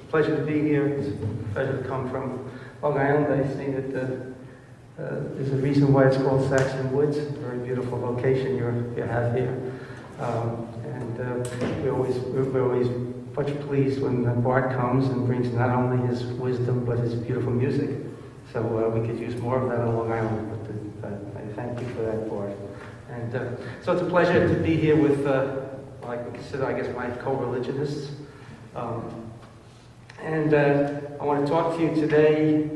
pleasure to be here. It's a pleasure to come from Long Island. I see that there's a reason why it's called Saxon Woods. A very beautiful location you have here. We're always much pleased when Bart comes and brings not only his wisdom but his beautiful music. So we could use more of that on Long Island. But I thank you for that, Bart. And so it's a pleasure to be here with, I consider, I guess, my co-religionists. I want to talk to you today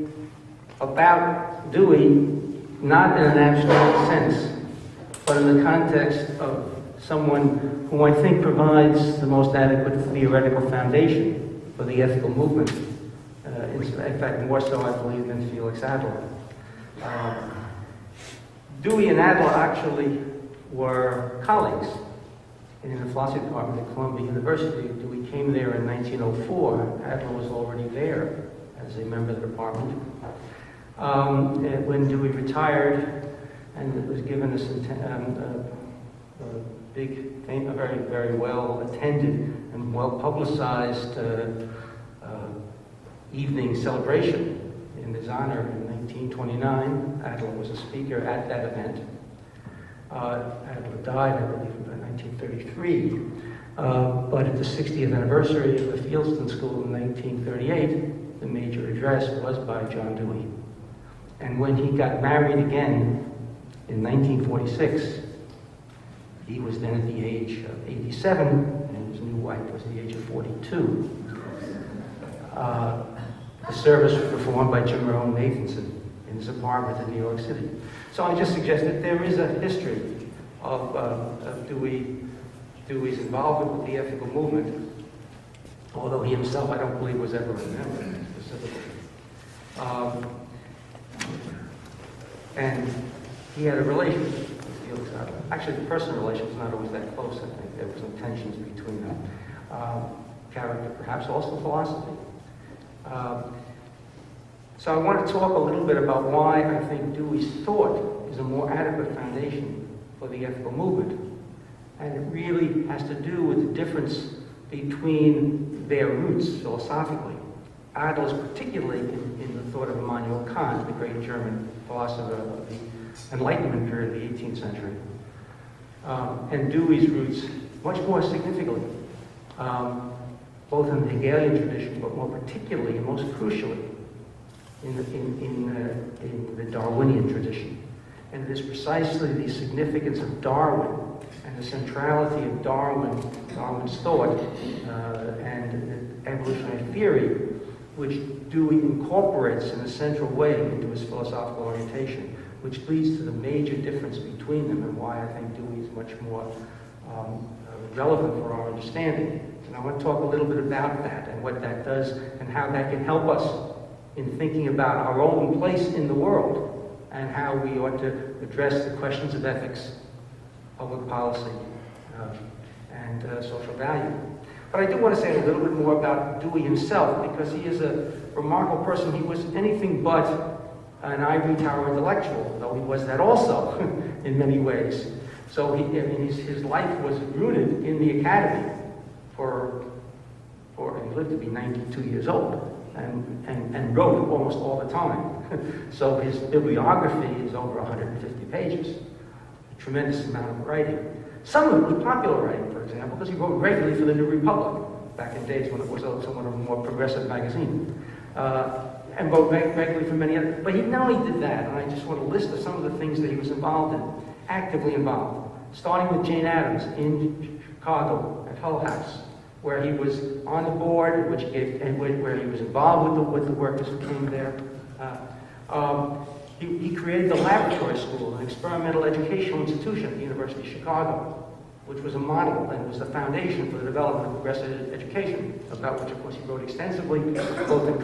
about Dewey, not in an abstract sense, but in the context of someone who I think provides the most adequate theoretical foundation for the ethical movement. In fact, more so, I believe, than Felix Adler. Dewey and Adler actually were colleagues in the philosophy department at Columbia University. Dewey came there in 1904. Adler was already there as a member of the department. When Dewey retired and was given a very, very well attended and well publicized evening celebration in his honor in 1929. Adler was a speaker at that event. Adler died, I believe, in 1933. But at the 60th anniversary of the Fieldston School in 1938, the major address was by John Dewey. And when he got married again in 1946, he was then at the age of 87, and his new wife was at the age of 42. The service was performed by Jim Rohn Nathanson in his apartment in New York City. So I just suggest that there is a history of Dewey's involvement with the ethical movement, although he himself, I don't believe, was ever a member specifically. And he had a relationship with Felix Adler. Actually, the personal relation was not always that close. I think there were some tensions between them. Character, perhaps also philosophy. So I want to talk a little bit about why I think Dewey's thought is a more adequate foundation for the ethical movement. And it really has to do with the difference between their roots philosophically. Adler's particularly in the thought of Immanuel Kant, the great German philosopher of the Enlightenment period of the 18th century. And Dewey's roots much more significantly, both in the Hegelian tradition, but more particularly and most crucially in the Darwinian tradition. And it is precisely the significance of Darwin and the centrality of Darwin's thought and evolutionary theory, which Dewey incorporates in a central way into his philosophical orientation, which leads to the major difference between them and why I think Dewey is much more relevant for our understanding. And I want to talk a little bit about that and what that does and how that can help us in thinking about our own place in the world and how we ought to address the questions of ethics, public policy, and social value. But I do want to say a little bit more about Dewey himself, because he is a remarkable person. He was anything but an ivory tower intellectual, though he was that also in many ways. So his life was rooted in the academy he lived to be 92 years old and wrote almost all the time. So his bibliography is over 150 pages, a tremendous amount of writing. Some of it was popular writing, for example, because he wrote regularly for the New Republic back in days when it was somewhat of a more progressive magazine. And wrote regularly for many others. But he not only did that, and I just want to list some of the things that he was involved in, actively involved, starting with Jane Addams in Chicago at Hull House, where he was on the board, where he was involved with the workers who came there. He created the laboratory school, an experimental educational institution at the University of Chicago, which was a model and was the foundation for the development of progressive education, about which, of course, he wrote extensively, both in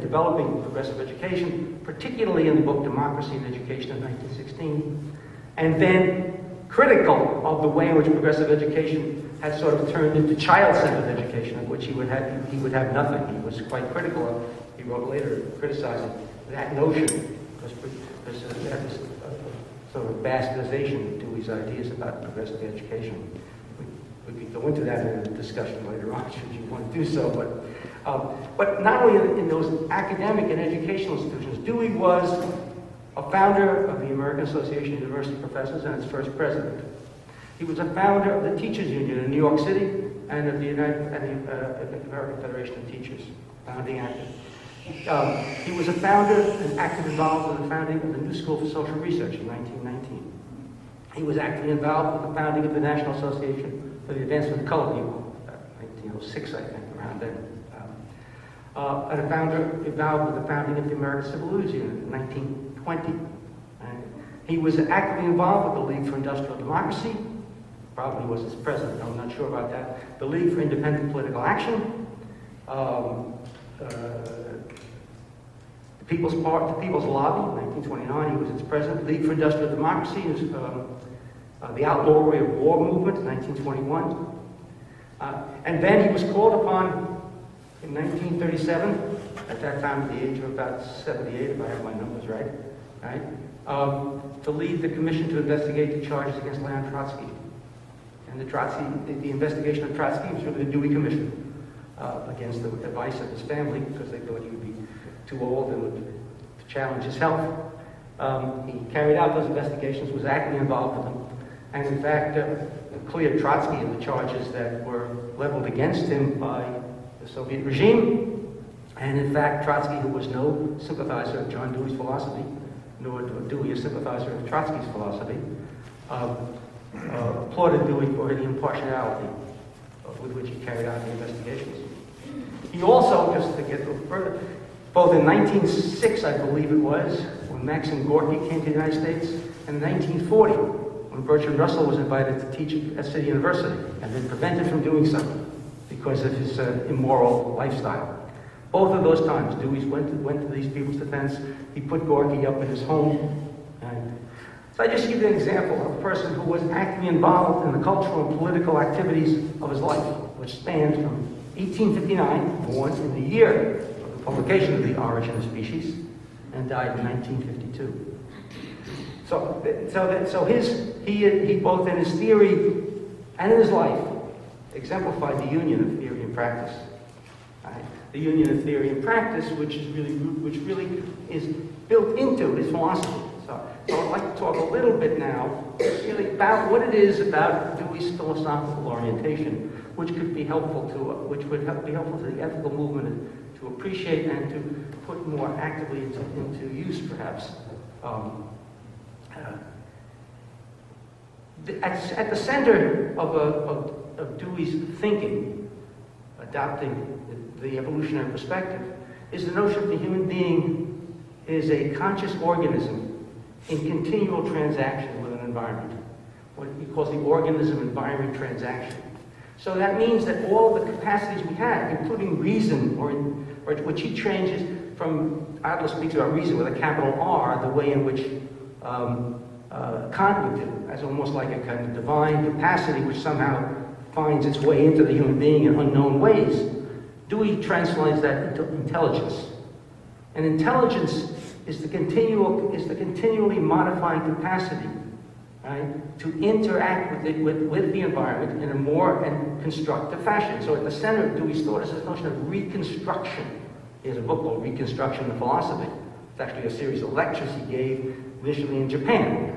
developing progressive education, particularly in the book Democracy and Education in 1916, and then critical of the way in which progressive education had sort of turned into child-centered education, of which he would have nothing. He was quite critical of. He wrote later criticizing that notion, because that was sort of bastardization of Dewey's ideas about progressive education. We could go into that in a discussion later on, should you want to do so. But not only in those academic and educational institutions, Dewey was a founder of the American Association of University Professors and its first president. He was a founder of the Teachers Union in New York City and of the American Federation of Teachers, founding actor. He was a founder and active involved in the founding of the New School for Social Research in 1919. He was actively involved with the founding of the National Association for the Advancement of Colored People, 1906, I think, around then. And a founder involved with the founding of the American Civil Liberties Union in 1920. And he was actively involved with the League for Industrial Democracy, probably was its president, I'm not sure about that, the League for Independent Political Action, the People's Lobby, 1929, he was its president, League for Industrial Democracy, he was, the Outlawry of War movement, 1921. And then he was called upon in 1937, at that time at the age of about 78, if I have my numbers right, to lead the commission to investigate the charges against Leon Trotsky. And the investigation of Trotsky was really the Dewey Commission against the advice of his family because they thought he would be too old and would challenge his health. He carried out those investigations, was actively involved with them, and in fact cleared Trotsky of the charges that were leveled against him by the Soviet regime. And in fact, Trotsky, who was no sympathizer of John Dewey's philosophy, nor Dewey a sympathizer of Trotsky's philosophy, applauded Dewey for the impartiality with which he carried out the investigations. He also, just to get a little further, both in 1906, I believe it was, when Maxim Gorky came to the United States, and in 1940, when Bertrand Russell was invited to teach at City University, and then prevented from doing so because of his immoral lifestyle. Both of those times, Dewey went to these people's defense. He put Gorky up in his home. And so I just give you an example of a person who was actively involved in the cultural and political activities of his life, which spanned from 1859, born in the year of the publication of The Origin of Species, and died in 1952. So he both in his theory and in his life exemplified the union of theory and practice. Right? The union of theory and practice, which really is built into his philosophy. So I'd like to talk a little bit now, really about what it is about Dewey's philosophical orientation, which could be helpful be helpful to the ethical movement to appreciate and to put more actively into use, perhaps. At the center of Dewey's thinking, adopting the evolutionary perspective, is the notion that the human being is a conscious organism in continual transaction with an environment, what he calls the organism-environment transaction. So that means that all of the capacities we have, including reason, or which he changes from, Adler speaks about reason with a capital R, the way in which Kant would do, as almost like a kind of divine capacity which somehow finds its way into the human being in unknown ways. Dewey translates that into intelligence. And intelligence is the continually modifying capacity, right, to interact with the environment in a more constructive fashion. So at the center of Dewey's thought is this notion of reconstruction. He has a book called Reconstruction in Philosophy. It's actually a series of lectures he gave initially in Japan.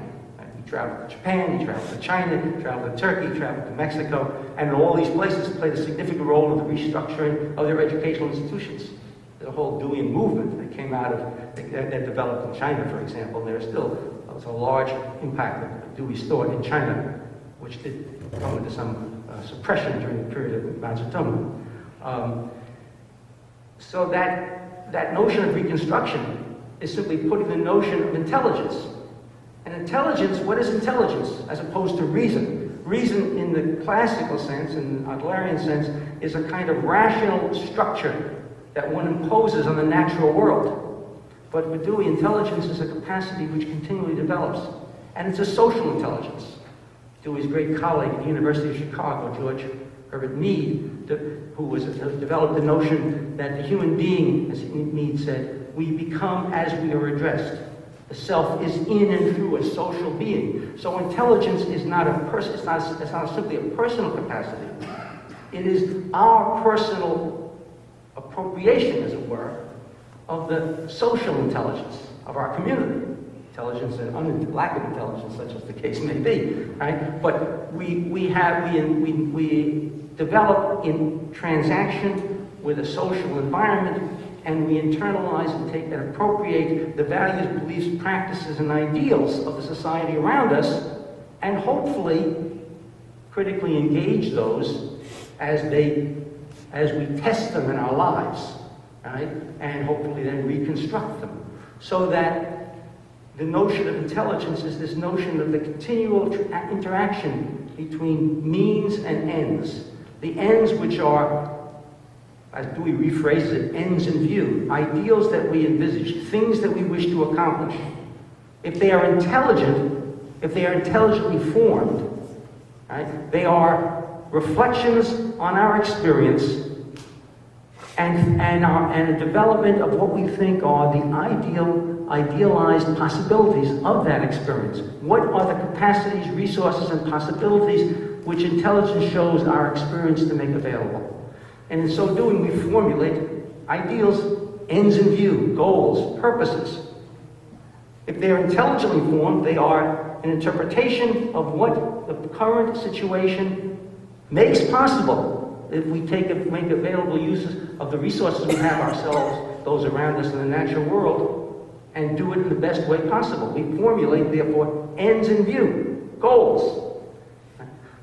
He traveled to Japan, he traveled to China, he traveled to Turkey, he traveled to Mexico, and in all these places played a significant role in the restructuring of their educational institutions. There's a whole Deweyan movement that came out of, that developed in China, for example. There's a large impact of Dewey's thought in China, which did come into some suppression during the period of Mao Zedong. So that notion of reconstruction is simply putting the notion of intelligence. And intelligence, what is intelligence as opposed to reason? Reason in the classical sense, in the Adlerian sense, is a kind of rational structure that one imposes on the natural world. But with Dewey, intelligence is a capacity which continually develops. And it's a social intelligence. Dewey's great colleague at the University of Chicago, George Herbert Mead, who developed the notion that the human being, as Mead said, we become as we are addressed. The self is in and through a social being. So intelligence is not a person. It's not simply a personal capacity. It is our personal appropriation, as it were, of the social intelligence of our community. Intelligence and lack of intelligence, such as the case may be, right? But we develop in transaction with a social environment, and we internalize and take and appropriate the values, beliefs, practices, and ideals of the society around us, and hopefully critically engage those as we test them in our lives, right? And hopefully then reconstruct them, so that the notion of intelligence is this notion of the continual interaction between means and ends. The ends which are, as Dewey rephrases it, ends in view, ideals that we envisage, things that we wish to accomplish. If they are intelligent, if they are intelligently formed, right, they are reflections on our experience and a development of what we think are the idealized possibilities of that experience. What are the capacities, resources, and possibilities which intelligence shows our experience to make available? And in so doing, we formulate ideals, ends in view, goals, purposes. If they are intelligently formed, they are an interpretation of what the current situation makes possible if we make available uses of the resources we have ourselves, those around us in the natural world, and do it in the best way possible. We formulate, therefore, ends in view, goals.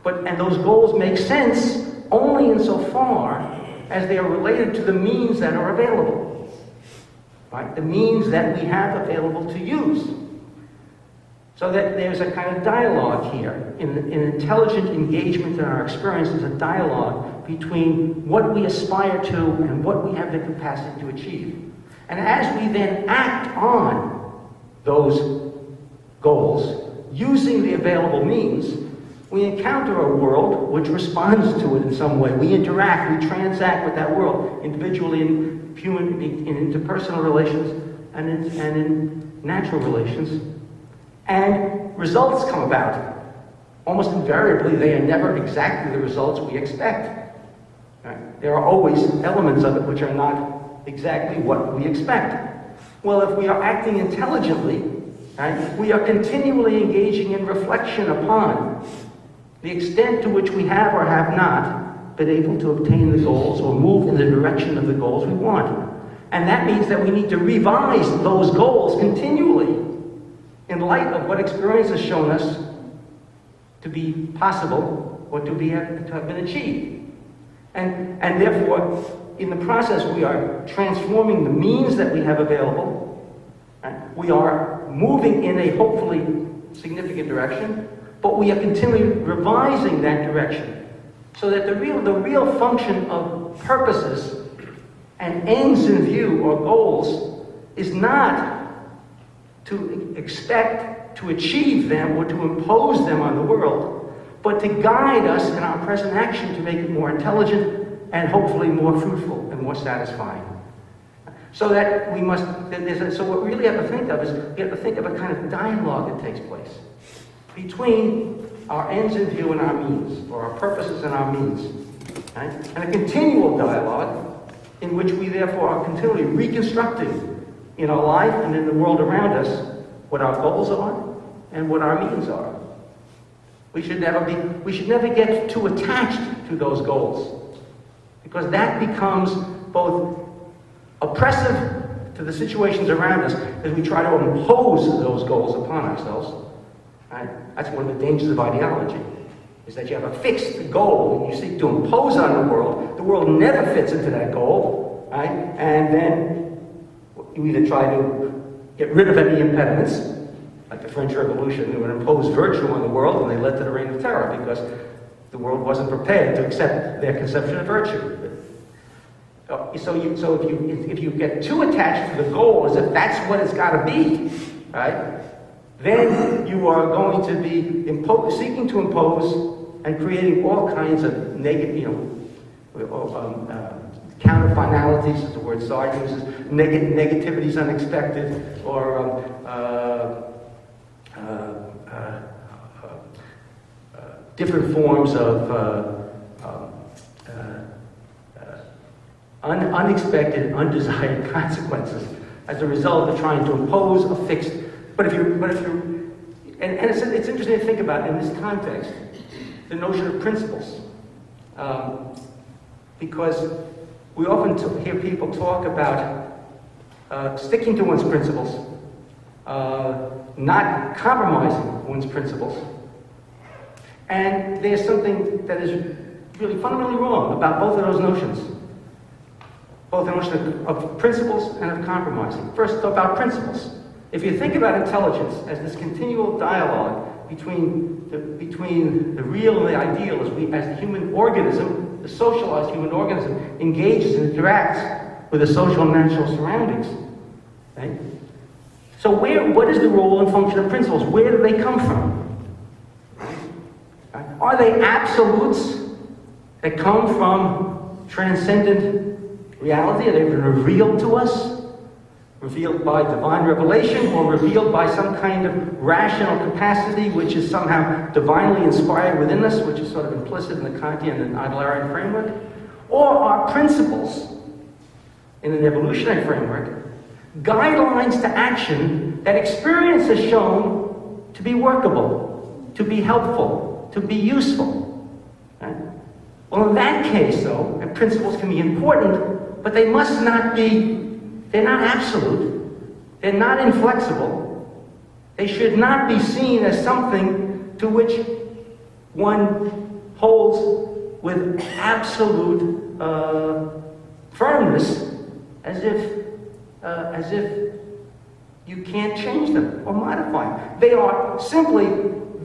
And those goals make sense only insofar as they are related to the means that are available, right? The means that we have available to use. So that there's a kind of dialogue here. In intelligent engagement in our experience, there's a dialogue between what we aspire to and what we have the capacity to achieve. And as we then act on those goals, using the available means, we encounter a world which responds to it in some way. We interact, we transact with that world, individually in interpersonal relations and in natural relations. And results come about. Almost invariably, they are never exactly the results we expect. Right? There are always elements of it which are not exactly what we expect. Well, if we are acting intelligently, right, we are continually engaging in reflection upon the extent to which we have or have not been able to obtain the goals or move in the direction of the goals we want. And that means that we need to revise those goals continually in light of what experience has shown us to be possible or to have been achieved. And therefore, in the process, we are transforming the means that we have available. Right? We are moving in a hopefully significant direction, but we are continually revising that direction so that the real function of purposes and ends in view or goals is not to expect to achieve them or to impose them on the world, but to guide us in our present action to make it more intelligent and hopefully more fruitful and more satisfying. So that so what we really have to think of is we have to think of a kind of dialogue that takes place between our ends in view and our means, or our purposes and our means, right? And a continual dialogue in which we therefore are continually reconstructing in our life and in the world around us what our goals are and what our means are. We should never get too attached to those goals, because that becomes both oppressive to the situations around us as we try to impose those goals upon ourselves. Right? That's one of the dangers of ideology, is that you have a fixed goal and you seek to impose on the world never fits into that goal, right? And then you either try to get rid of any impediments, like the French Revolution, they would impose virtue on the world, and they led to the Reign of Terror because the world wasn't prepared to accept their conception of virtue. So if you get too attached to the goal as if that's what it's got to be, right? Then you are going to be seeking to impose and creating all kinds of negative, counter-finalities, as the word Sartre uses, negativity is unexpected, or different forms of unexpected, undesired consequences as a result of trying to impose a fixed. But if you're, and it's interesting to think about in this context the notion of principles, because we often hear people talk about sticking to one's principles, not compromising one's principles. And there's something that is really fundamentally wrong about both of those notions. Both the notion of principles and of compromising. First, about principles. If you think about intelligence as this continual dialogue between the real and the ideal as the human organism, the socialized human organism, engages and interacts with the social and natural surroundings. Right? So what is the role and function of principles? Where do they come from? Are they absolutes that come from transcendent reality? Are they revealed to us? Revealed by divine revelation, or revealed by some kind of rational capacity which is somehow divinely inspired within us, which is sort of implicit in the Kantian and Adlerian framework? Or are principles, in an evolutionary framework, guidelines to action that experience has shown to be workable, to be helpful, to be useful? Right? Well, in that case, though, principles can be important, but they must not be, they're not absolute, they're not inflexible, they should not be seen as something to which one holds with absolute firmness, as if you can't change them or modify them. They are simply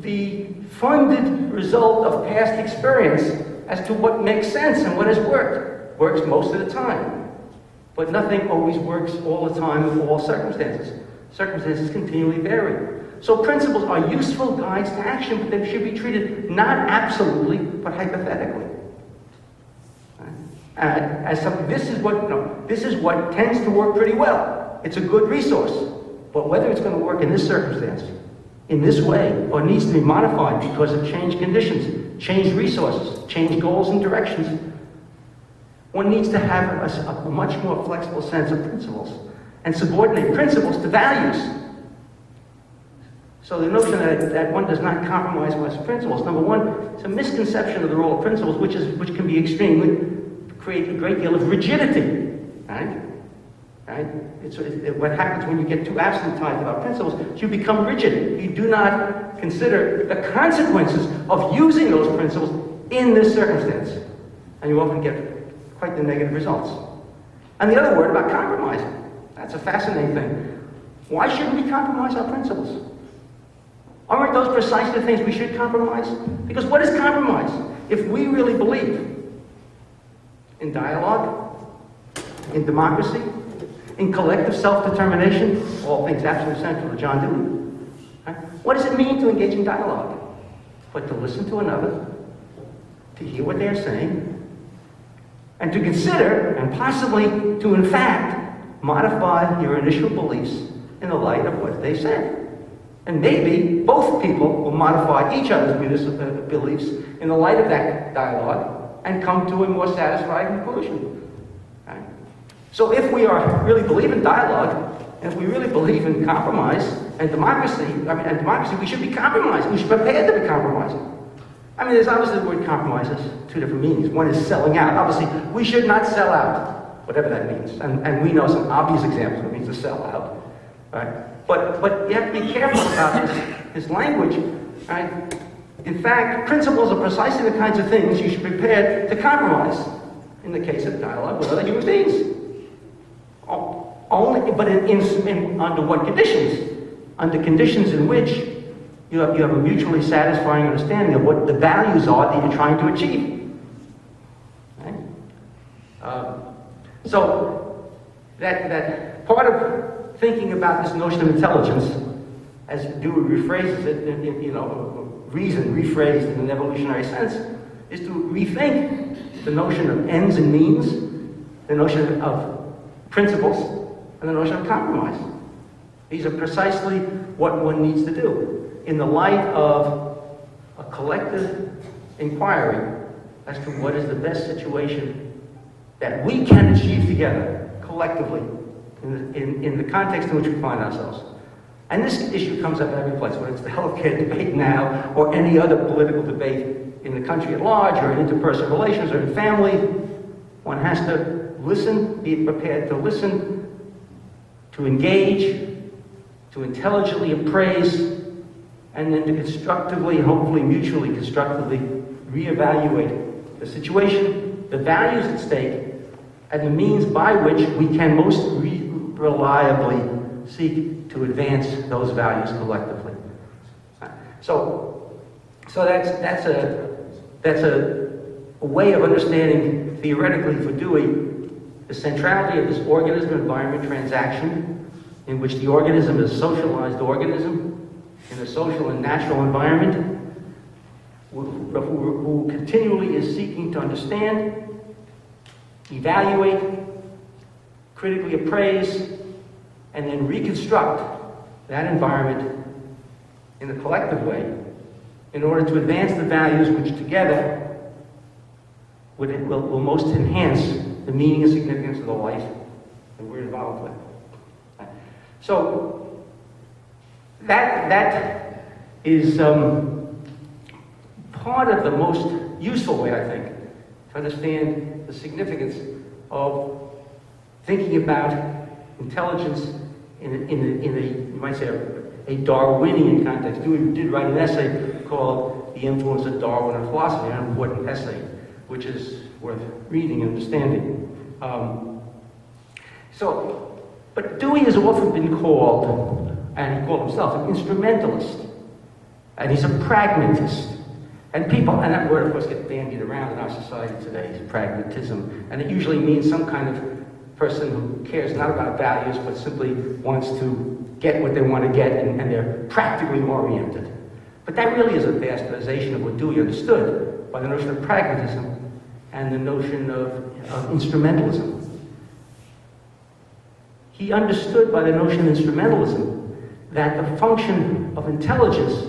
the funded result of past experience as to what makes sense and what has worked. Works most of the time. But nothing always works all the time in all circumstances. Circumstances continually vary. So principles are useful guides to action, but they should be treated not absolutely, but hypothetically. As something, this is what tends to work pretty well. It's a good resource. But whether it's going to work in this circumstance, in this way, or needs to be modified because of changed conditions, changed resources, changed goals and directions, one needs to have a much more flexible sense of principles and subordinate principles to values. So the notion that one does not compromise one's principles, number one, it's a misconception of the role of principles, which can be create a great deal of rigidity. Right? What happens when you get too absolutized about principles, you become rigid. You do not consider the consequences of using those principles in this circumstance. And you often get quite the negative results. And the other word about compromising. That's a fascinating thing. Why shouldn't we compromise our principles? Aren't those precisely the things we should compromise? Because what is compromise? If we really believe in dialogue, in democracy, in collective self-determination, all things absolutely central to John Dewey, right? What does it mean to engage in dialogue? But to listen to another, to hear what they're saying, and to consider, and possibly to, in fact, modify your initial beliefs in the light of what they said. And maybe both people will modify each other's beliefs in the light of that dialogue and come to a more satisfying conclusion. Right? So if we really believe in dialogue, and if we really believe in compromise and democracy, we should be compromising. We should be prepared to be compromising. I mean, there's obviously the word compromise has two different meanings. One is selling out. Obviously, we should not sell out, whatever that means. And we know some obvious examples of what it means to sell out. Right? But you have to be careful about this language. Right? In fact, principles are precisely the kinds of things you should be prepared to compromise in the case of dialogue with other human beings. Only, but under what conditions? Under conditions in which you have a mutually satisfying understanding of what the values are that you're trying to achieve. Right? So that part of thinking about this notion of intelligence, as Dewey rephrases it, reason rephrased in an evolutionary sense, is to rethink the notion of ends and means, the notion of principles and the notion of compromise. These are precisely what one needs to do in the light of a collective inquiry as to what is the best situation that we can achieve together, collectively, in the context in which we find ourselves. And this issue comes up every place, whether it's the healthcare debate now or any other political debate in the country at large, or in interpersonal relations, or in family. One has to listen, be prepared to listen, to engage, to intelligently appraise, and then to constructively, hopefully mutually constructively, reevaluate the situation, the values at stake, and the means by which we can most reliably seek to advance those values collectively. So that's a way of understanding theoretically for Dewey the centrality of this organism-environment transaction, in which the organism is a socialized organism in a social and natural environment, who continually is seeking to understand, evaluate, critically appraise, and then reconstruct that environment in a collective way in order to advance the values which together will most enhance the meaning and significance of the life that we're involved with. So that is part of the most useful way, I think, to understand the significance of thinking about intelligence in a you might say, a Darwinian context. Dewey did write an essay called The Influence of Darwin on Philosophy, an important essay, which is worth reading and understanding. But Dewey has often been called, and he called himself, an instrumentalist, and he's a pragmatist. And that word, of course, gets bandied around in our society today, pragmatism, and it usually means some kind of person who cares not about values, but simply wants to get what they want to get, and they're practically oriented. But that really is a bastardization of what Dewey understood by the notion of pragmatism and the notion of instrumentalism. He understood by the notion of instrumentalism that the function of intelligence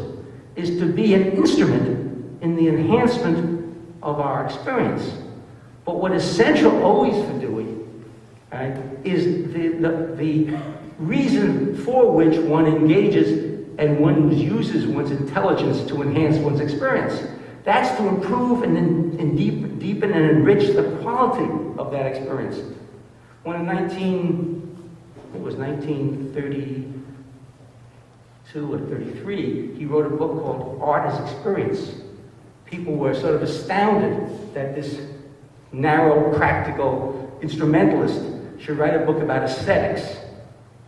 is to be an instrument in the enhancement of our experience. But what is central always for Dewey, right, is the reason for which one engages and one uses one's intelligence to enhance one's experience. That's to improve and deepen and enrich the quality of that experience. When in 1932 or 33, he wrote a book called Art as Experience. People were sort of astounded that this narrow, practical instrumentalist should write a book about aesthetics.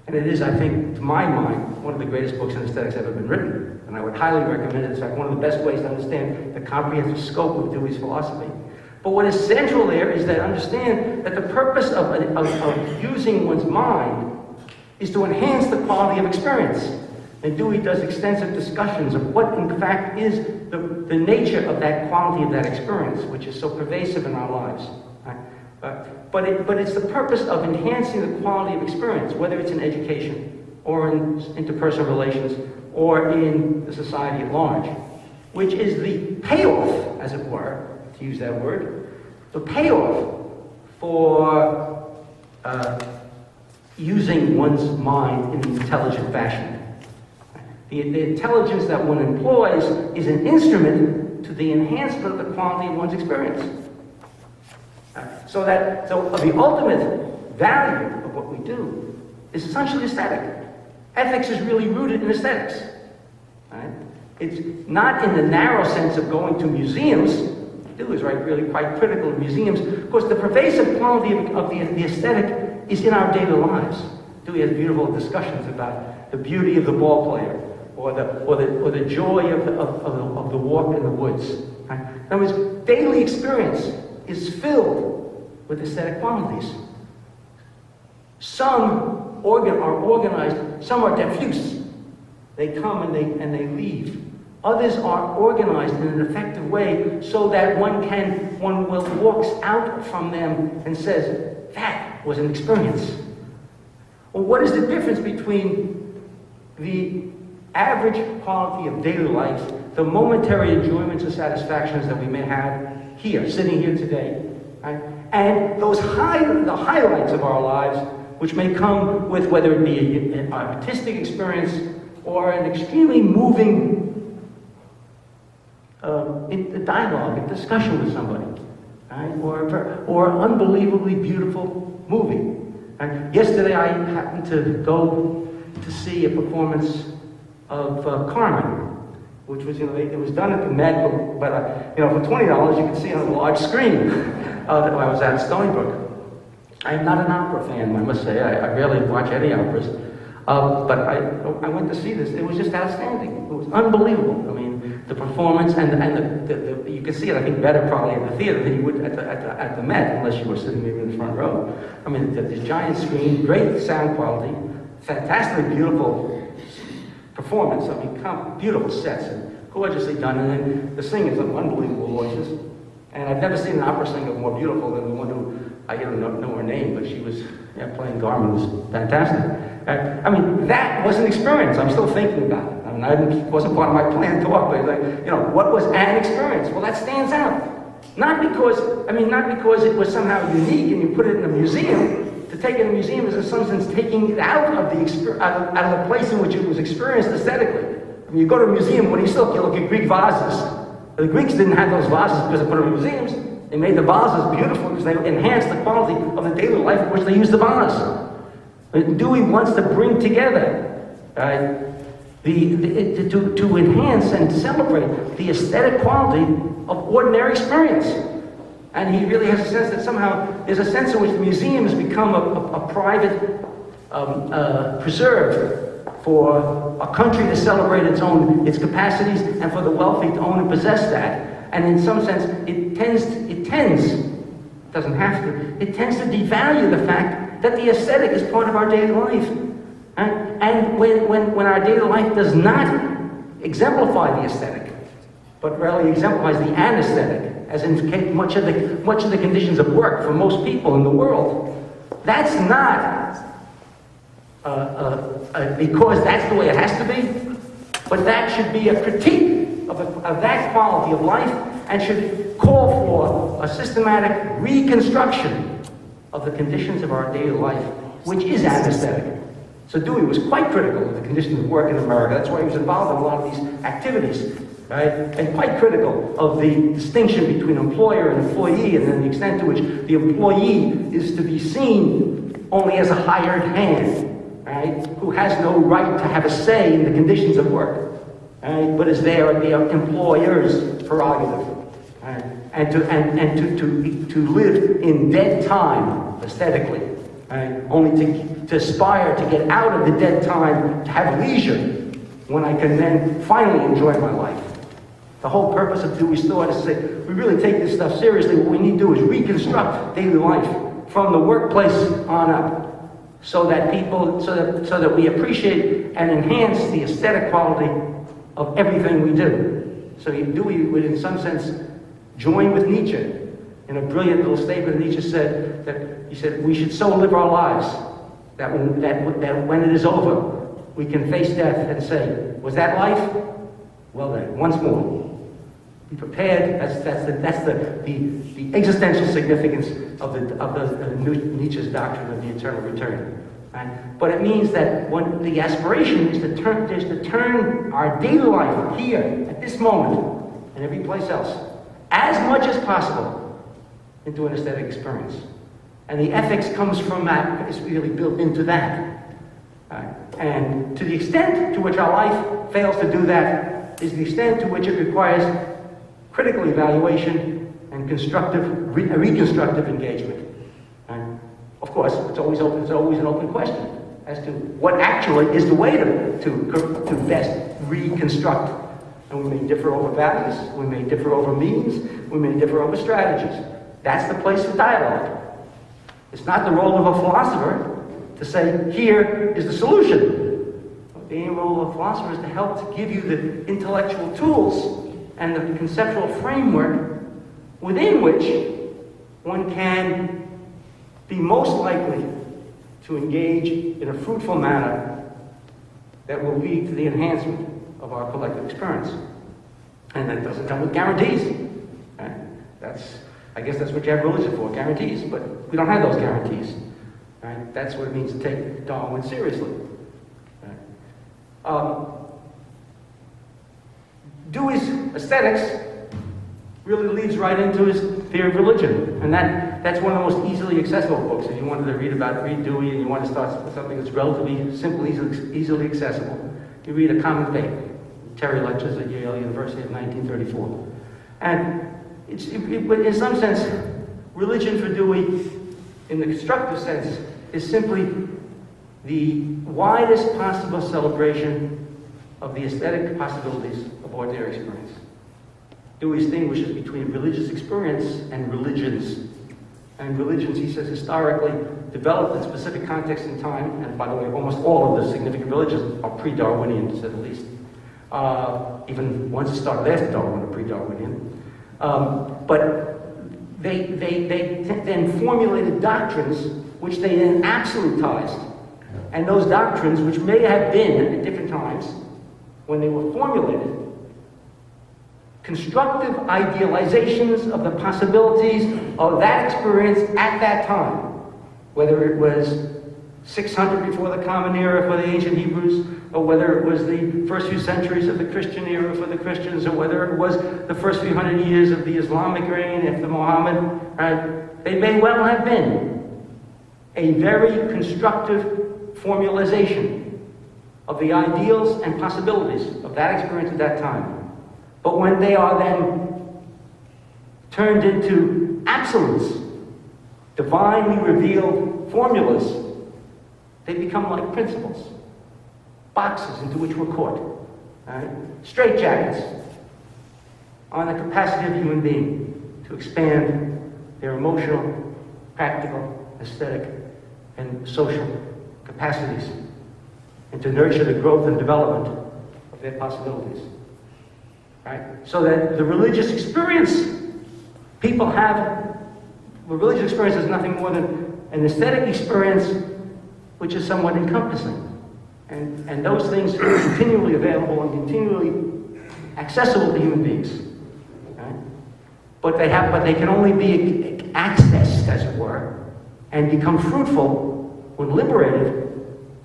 And it is, I think, to my mind, one of the greatest books on aesthetics ever been written. And I would highly recommend it. It's like one of the best ways to understand the comprehensive scope of Dewey's philosophy. But what is central there is that understand that the purpose of using one's mind is to enhance the quality of experience. And Dewey does extensive discussions of what, in fact, is the nature of that quality of that experience, which is so pervasive in our lives. Right? But it's the purpose of enhancing the quality of experience, whether it's in education or in interpersonal relations or in the society at large, which is the payoff, as it were, to use that word, the payoff for using one's mind in an intelligent fashion. The intelligence that one employs is an instrument to the enhancement of the quality of one's experience. So the ultimate value of what we do is essentially aesthetic. Ethics is really rooted in aesthetics. Right? It's not in the narrow sense of going to museums. Dewey is really quite critical of museums. Of course, the pervasive quality of the aesthetic is in our daily lives. Dewey has beautiful discussions about the beauty of the ball player, or the joy of the walk in the woods. Right? In other words, daily experience is filled with aesthetic qualities. Some are organized, some are diffuse. They come and they leave. Others are organized in an effective way so that one walks out from them and says, that was an experience. Well, what is the difference between the average quality of daily life, the momentary enjoyments and satisfactions that we may have here, sitting here today, right? And those the highlights of our lives, which may come with whether it be an artistic experience or an extremely moving dialogue, a discussion with somebody, right? Or an unbelievably beautiful movie. And yesterday I happened to go to see a performance of Carmen, which was, it was done at the Met, but for $20 you could see it on a large screen. I was at Stony Brook. I'm not an opera fan, I must say. I rarely watch any operas. But I went to see this. It was just outstanding. It was unbelievable. I mean, the performance and the you could see it, I think, better probably at the theater than you would at the Met, unless you were sitting maybe in the front row. I mean, this giant screen, great sound quality, fantastically beautiful performance. I mean, beautiful sets and gorgeously done. And then the singers have unbelievable voices. And I've never seen an opera singer more beautiful than the one who, I don't know her name, but she was playing Carmen, was fantastic. I mean, that was an experience. I'm still thinking about it. I mean, it wasn't part of my planned talk, but what was an experience? Well, that stands out. Not because it was somehow unique and you put it in a museum. To take it in a museum is in some sense taking it out of the place in which it was experienced aesthetically. When you go to a museum, what do you look? You look at Greek vases. The Greeks didn't have those vases because they put them in museums. They made the vases beautiful because they enhanced the quality of the daily life in which they used the vase. Dewey wants to bring together, to enhance and celebrate the aesthetic quality of ordinary experience. And he really has a sense that somehow there's a sense in which the museum has become a private preserve for a country to celebrate its capacities and for the wealthy to own and possess that. And in some sense, it tends, doesn't have to, it tends to devalue the fact that the aesthetic is part of our daily life. And when our daily life does not exemplify the aesthetic, but rather exemplifies the anesthetic, as in much of the conditions of work for most people in the world, that's not because that's the way it has to be, but that should be a critique of that quality of life and should call for a systematic reconstruction of the conditions of our daily life, which is anesthetic. So Dewey was quite critical of the conditions of work in America. That's why he was involved in a lot of these activities, right? And quite critical of the distinction between employer and employee, and then the extent to which the employee is to be seen only as a hired hand, right? Who has no right to have a say in the conditions of work, right? But is there at the employer's prerogative, right? And to live in dead time aesthetically, right? Only to aspire to get out of the dead time, to have leisure, when I can then finally enjoy my life. The whole purpose of Dewey's thought is to say, we really take this stuff seriously. What we need to do is reconstruct daily life from the workplace on up, so that we appreciate and enhance the aesthetic quality of everything we do. So Dewey would, in some sense, join with Nietzsche in a brilliant little statement. Nietzsche said that we should so live our lives that when it is over, we can face death and say, was that life? Well then, once more. Be prepared. That's the existential significance of Nietzsche's doctrine of the eternal return. Right? But it means that when the aspiration is to turn our daily life here at this moment and every place else as much as possible into an aesthetic experience. And the ethics comes from that, is really built into that. And to the extent to which our life fails to do that is the extent to which it requires critical evaluation and reconstructive engagement. Of course, it's always an open question as to what actually is the way to best reconstruct. And we may differ over values, we may differ over means, we may differ over strategies. That's the place for dialogue. It's not the role of a philosopher to say, here is the solution. The role of a philosopher is to help to give you the intellectual tools and the conceptual framework within which one can be most likely to engage in a fruitful manner that will lead to the enhancement of our collective experience. And that doesn't come with guarantees. Right? I guess that's what you have religion for, guarantees, but we don't have those guarantees. Right? That's what it means to take Darwin seriously. Right? Dewey's aesthetics really leads right into his theory of religion, and that's one of the most easily accessible books. If you wanted to read Dewey and you want to start with something that's relatively simple, easily accessible, you read A Common Faith, Terry Lectures at Yale University of 1934. And in some sense, religion for Dewey, in the constructive sense, is simply the widest possible celebration of the aesthetic possibilities of ordinary experience. Dewey distinguishes between religious experience and religions. And religions, he says, historically developed in specific context and time, and by the way, almost all of the significant religions are pre-Darwinian, to say the least. Even ones that started after Darwin are pre-Darwinian. But they then formulated doctrines which they then absolutized. And those doctrines, which may have been, at different times, when they were formulated, constructive idealizations of the possibilities of that experience at that time, whether it was 600 before the Common Era for the ancient Hebrews, or whether it was the first few centuries of the Christian era for the Christians, or whether it was the first few hundred years of the Islamic reign after Muhammad, right? They may well have been a very constructive formalization of the ideals and possibilities of that experience at that time. But when they are then turned into absolutes, divinely revealed formulas, they become like principles, boxes into which we're caught, right? Straitjackets on the capacity of a human being to expand their emotional, practical, aesthetic, and social capacities, and to nurture the growth and development of their possibilities. Right? So that the religious experience people have, the religious experience is nothing more than an aesthetic experience which is somewhat encompassing. And those things are continually available and continually accessible to human beings. Right? But they can only be accessed, as it were, and become fruitful when liberated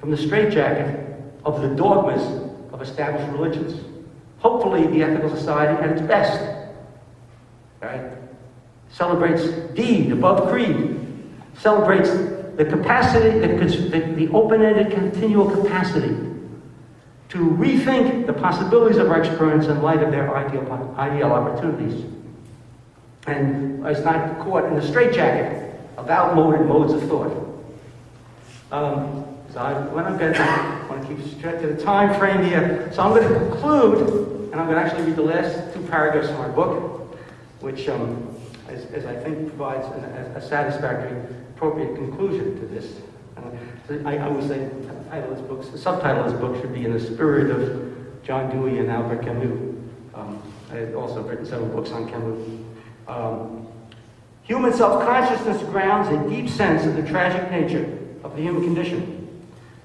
from the straitjacket of the dogmas of established religions. Hopefully, the Ethical Society, at its best, right, celebrates deed above creed, celebrates the capacity, the open-ended continual capacity to rethink the possibilities of our experience in light of their ideal opportunities, and is not caught in the straitjacket of outmoded modes of thought. I want to keep straight to the time frame here. So I'm going to conclude, and I'm going to actually read the last two paragraphs of my book, which, as I think, provides a satisfactory, appropriate conclusion to this. I would say the subtitle of this book should be "In the Spirit of John Dewey and Albert Camus." I have also written several books on Camus. Human self-consciousness grounds a deep sense of the tragic nature of the human condition,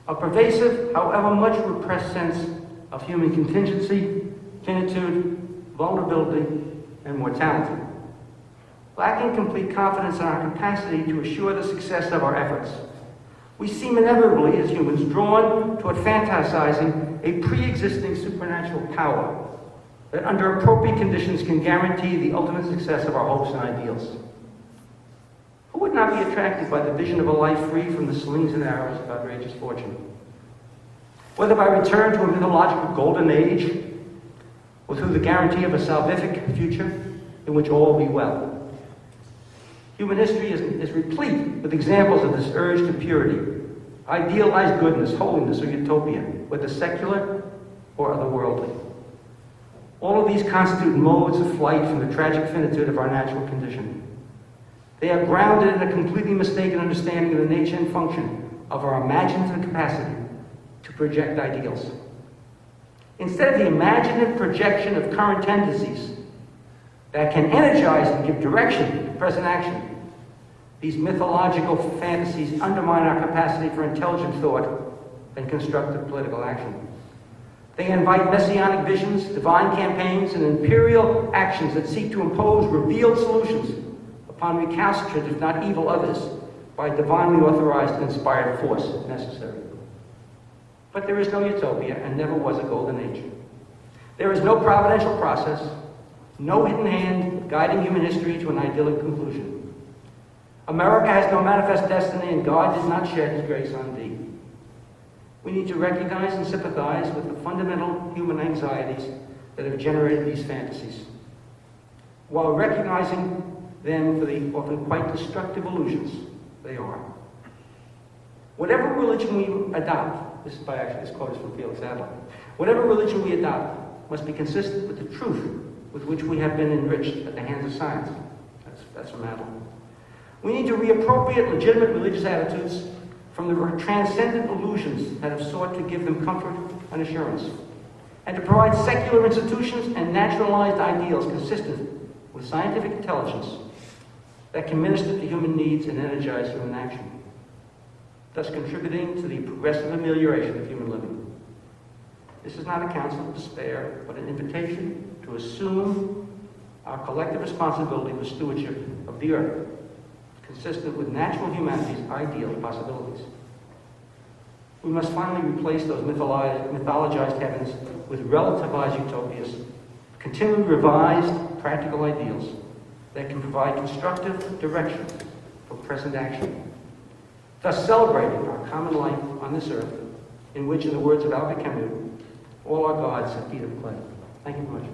a pervasive, however much repressed sense of human contingency, finitude, vulnerability, and mortality. Lacking complete confidence in our capacity to assure the success of our efforts, we seem inevitably, as humans, drawn toward fantasizing a pre-existing supernatural power that under appropriate conditions can guarantee the ultimate success of our hopes and ideals. Who would not be attracted by the vision of a life free from the slings and arrows of outrageous fortune? Whether by return to a mythological golden age, or through the guarantee of a salvific future in which all will be well. Human history is replete with examples of this urge to purity, idealized goodness, holiness, or utopia, whether secular or otherworldly. All of these constitute modes of flight from the tragic finitude of our natural condition. They are grounded in a completely mistaken understanding of the nature and function of our imaginative capacity to project ideals. Instead of the imaginative projection of current tendencies that can energize and give direction to present action, These mythological fantasies undermine our capacity for intelligent thought and constructive political action. They invite messianic visions, divine campaigns, and imperial actions that seek to impose revealed solutions upon recalcitrant, if not evil, others by divinely authorized and inspired force if necessary. But there is no utopia and never was a golden age. There is no providential process, no hidden hand guiding human history to an idyllic conclusion. America has no manifest destiny, and God did not shed his grace on thee. We need to recognize and sympathize with the fundamental human anxieties that have generated these fantasies, while recognizing them for the often quite destructive illusions they are. Whatever religion we adopt, this quote is from Felix Adler, whatever religion we adopt must be consistent with the truth with which we have been enriched at the hands of science. That's from Adler. We need to reappropriate legitimate religious attitudes from the transcendent illusions that have sought to give them comfort and assurance, and to provide secular institutions and naturalized ideals consistent with scientific intelligence that can minister to human needs and energize human action, thus contributing to the progressive amelioration of human living. This is not a counsel of despair, but an invitation to assume our collective responsibility for stewardship of the earth, consistent with natural humanity's ideal possibilities. We must finally replace those mythologized heavens with relativized utopias, continually revised practical ideals that can provide constructive direction for present action, thus celebrating our common life on this earth, in which, in the words of Albert Camus, all our gods have feet of clay. Thank you very much.